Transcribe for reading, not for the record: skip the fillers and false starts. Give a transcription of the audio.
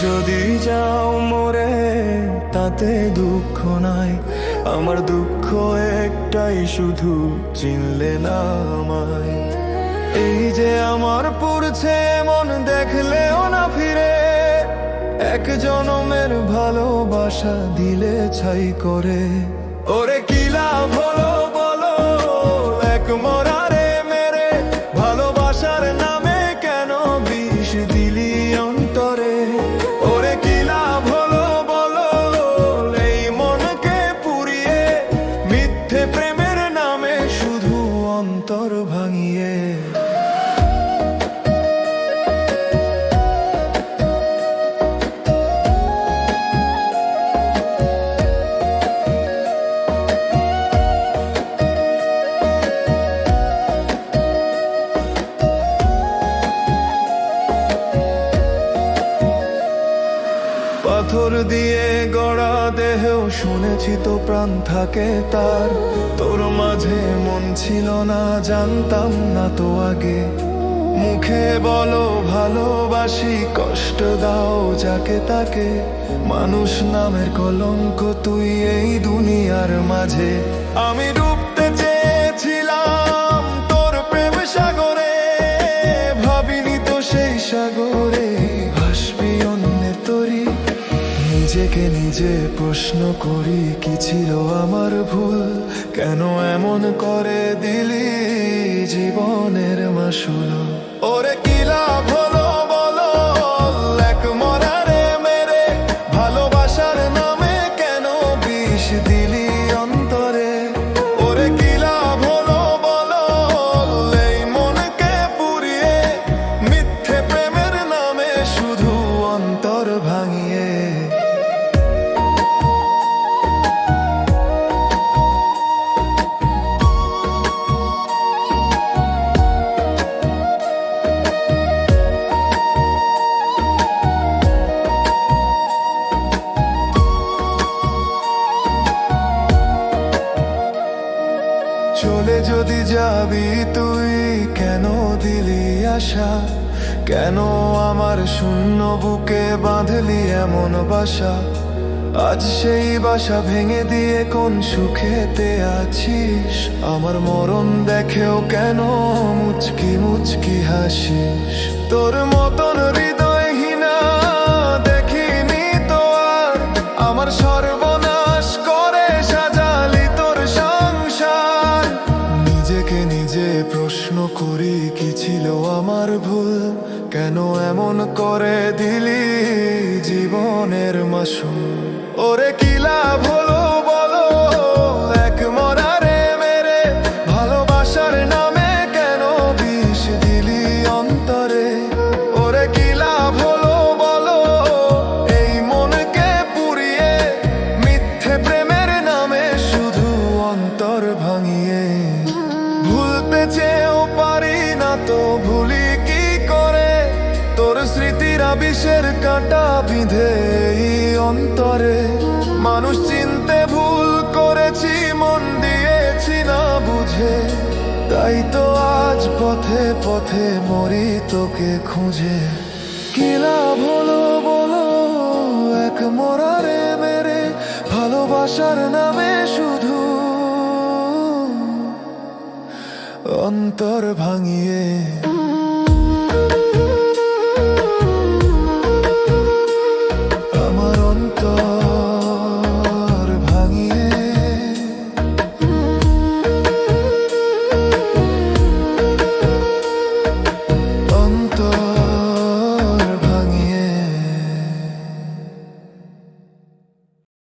যদি যাও মোরে তাতে দুঃখ নাই, আমার দুঃখ একটাই শুধু চিনলে না আমায়। এই যে আমার পড়ছে মন দেখলেও না ফিরে, এক জনমের ভালোবাসা দিলে ছাই করে। ওরে কি লাভ হলো বলো এক মরারে মেরে, ভালোবাসার নামে কেন বিষ দিলি অন্তরে। ওরে কি লাভ হলো বলো এই মনকে পুড়িয়ে, মিথ্যে প্রেমের নামে শুধু অন্তর ভাঙিয়ে। পাথর দিয়ে গড়া দেহেও শুনেছি তো প্রাণ থাকে তার। তোর মাঝে মন ছিল না জানতাম না তো আগে, মুখে বলো ভালোবাসি কষ্ট দাও যাকে তাকে। মানুষ নামের কলঙ্ক তুই এই দুনিয়ার মাঝে। আমি ডুবতে চেয়েছিলাম তোর প্রেম সাগরে, ভাবিনি তো সেই সাগরে ভাসবি অন্যের তরি। নিজেকে নিজে প্রশ্ন করি কি ছিল আমার ভুল, কেন এমন করে দিলি জীবনের মাসুল। ওরে কি লাভ হলো বলো এক মরারে মেরে, ভালোবাসার নামে কেন বিষ দিলি অন্তরে। ওরে কি লাভ হলো বলো এই মনকে পুড়িয়ে, মিথ্যে প্রেমের নামে শুধু অন্তর ভাঙিয়ে। চলে যদি যাবি তুই কেন দিলি আশা, কেন আমার শূন্য বুকে বাঁধলি এমন বাসা। আজ সেই বাসা ভেঙে দিয়ে কোন সুখেতে আছিস, আমার মরণ দেখেও কেন মুচকি মুচকি হাসিস। তোর মতন হৃদয়হীনা দেখিনি তো আর, আমার সর্বনাশ করে সাজালি তোর সংসার। নিজেকে নিজে প্রশ্ন করি কি ছিল আমার ভুল, কেন এমন করে দিলি জীবনের মাসুল। ওরে কি লাভ হলো বলো এক মরারে মেরে, ভালোবাসার নামে কেন বিষ দিলি অন্তরে। ওরে কি লাভ হলো বলো এই মনকে পুড়িয়ে, মিথ্যে প্রেমের নামে শুধু অন্তর ভাঙিয়ে। ভুলতে চেয়েও পারি না তো ভুলি কি করে, তোর স্মৃতিরা বিষের কাঁটা বিঁধে এই অন্তরে। মানুষ চিনতে ভুল করেছি মন দিয়েছি না বুঝে, তাই তো আজ পথে পথে মরি তোকে খুঁজে। কি লাভ হলো বলো এক মরারে মেরে, ভালোবাসার নামে শুধু অন্তর ভাঙিয়ে।